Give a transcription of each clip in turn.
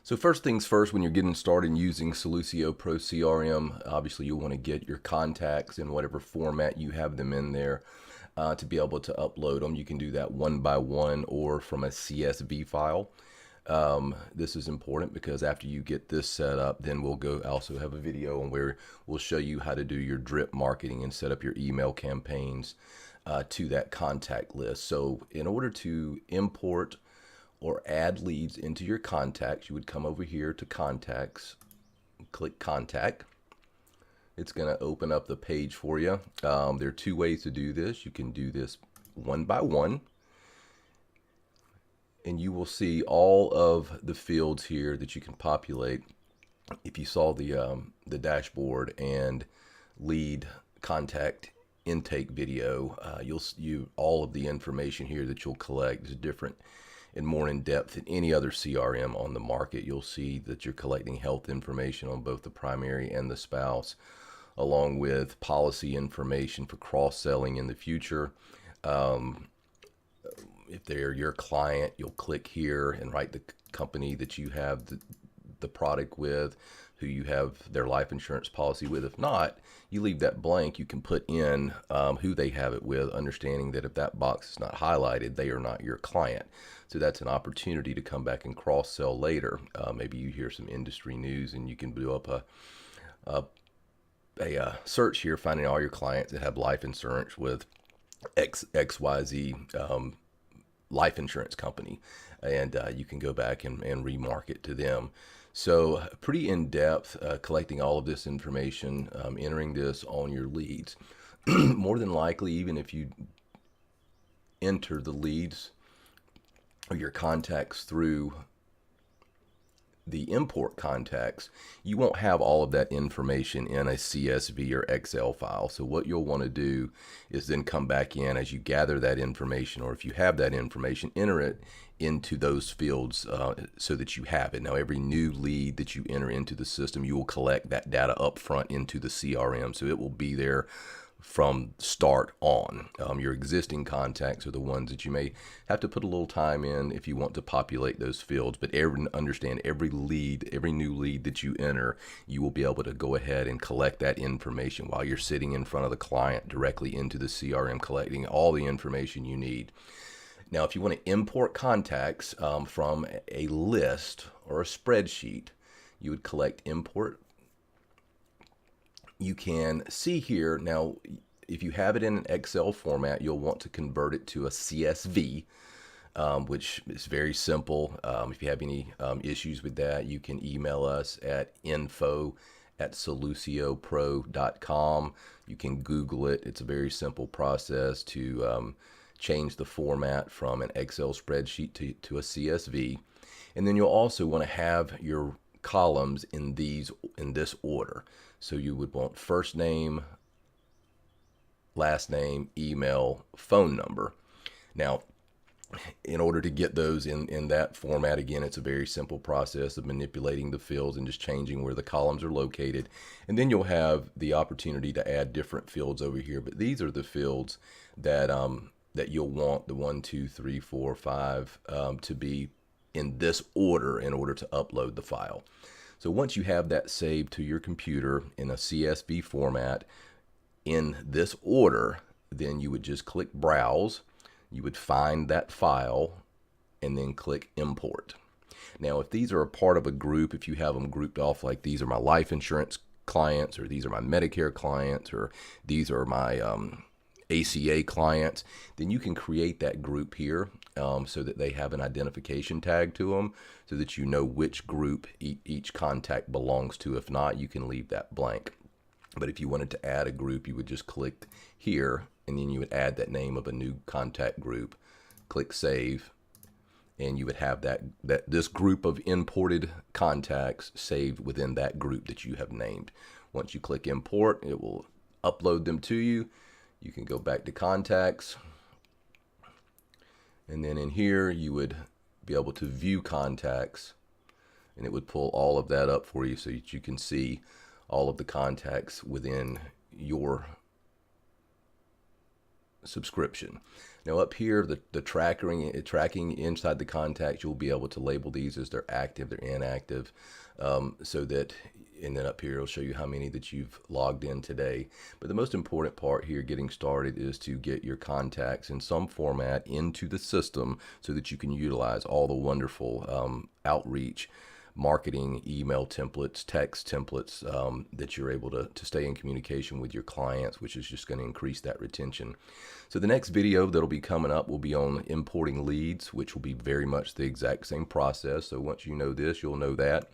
So first things first, when you're getting started using SoluseoPro CRM, obviously you'll want to get your contacts in whatever format you have them in there to be able to upload them. You can do that one by one or from a CSV file. This is important because after you get this set up, then we'll go also have a video on where we'll show you how to do your drip marketing and set up your email campaigns to that contact list. So in order to import or add leads into your contacts, you would come over here to contacts, click contact. It's going to open up the page for you. There are two ways to do this. You can do this one by one, and you will see all of the fields here that you can populate. If you saw the dashboard and lead contact intake video, you'll all of the information here that you'll collect is different and more in depth than any other CRM on the market. You'll see that you're collecting health information on both the primary and the spouse, along with policy information for cross-selling in the future. If they're your client, you'll click here and write the company that you have the product with, who you have their life insurance policy with. If not, you leave that blank. You can put in who they have it with, understanding that if that box is not highlighted, they are not your client. So that's an opportunity to come back and cross-sell later. Maybe you hear some industry news and you can do up a search here, finding all your clients that have life insurance with XYZ life insurance company, and you can go back and remarket to them. So pretty in-depth, collecting all of this information, entering this on your leads. More than likely, even if you enter the leads or your contacts through the import contacts, you won't have all of that information in a CSV or Excel file. So what you'll want to do is then come back in as you gather that information, or if you have that information, enter it into those fields so that you have it. Now, every new lead that you enter into the system, you will collect that data up front into the CRM. So it will be there from start on. Your existing contacts are the ones that you may have to put a little time in if you want to populate those fields, but understand every new lead that you enter, you will be able to go ahead and collect that information while you're sitting in front of the client directly into the CRM, collecting all the information you need. Now, if you want to import contacts from a list or a spreadsheet, you would import. You can see here now, if you have it in an Excel format, you'll want to convert it to a CSV, which is very simple. If you have any issues with that, you can email us at info@SoluseoPro.com. You can Google it. It's a very simple process to change the format from an Excel spreadsheet to a CSV. And then you'll also want to have your columns in this order. So you would want first name, last name, email, phone number. Now, in order to get those in that format, again, it's a very simple process of manipulating the fields and just changing where the columns are located. And then you'll have the opportunity to add different fields over here. But these are the fields that you'll want the 1, 2, 3, 4, 5 to be in this order in order to upload the file. So once you have that saved to your computer in a CSV format in this order, then you would just click Browse. You would find that file and then click Import. Now, if these are a part of a group, if you have them grouped off like these are my life insurance clients, or these are my Medicare clients, or these are my ACA clients, then you can create that group here so that they have an identification tag to them so that you know which group each contact belongs to. If not, you can leave that blank. But if you wanted to add a group, you would just click here and then you would add that name of a new contact group, click Save, and you would have this group of imported contacts saved within that group that you have named. Once you click Import, it will upload them to you. You can go back to contacts, and then in here you would be able to view contacts, and it would pull all of that up for you so that you can see all of the contacts within your subscription. Now up here, the tracking inside the contacts, you'll be able to label these as they're active, they're inactive, so that, and then up here it'll show you how many that you've logged in today. But the most important part here getting started is to get your contacts in some format into the system so that you can utilize all the wonderful outreach, marketing, email templates, text templates, that you're able to stay in communication with your clients, which is just going to increase that retention. So the next video that'll be coming up will be on importing leads, which will be very much the exact same process. So once you know this, you'll know that.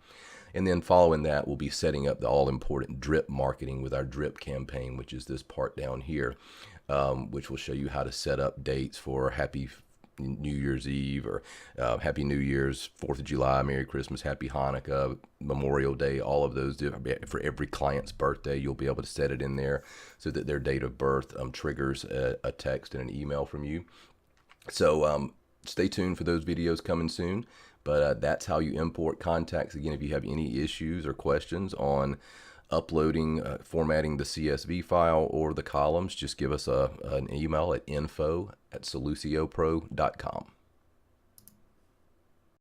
And then following that, we'll be setting up the all-important drip marketing with our drip campaign, which is this part down here, which will show you how to set up dates for Happy New Year's Eve, or Happy New Year's, 4th of July, Merry Christmas, Happy Hanukkah, Memorial Day, all of those. For every client's birthday, you'll be able to set it in there so that their date of birth triggers a text and an email from you. So stay tuned for those videos coming soon. But that's how you import contacts. Again, if you have any issues or questions on uploading, formatting the CSV file or the columns, just give us an email at info@SoluseoPro.com.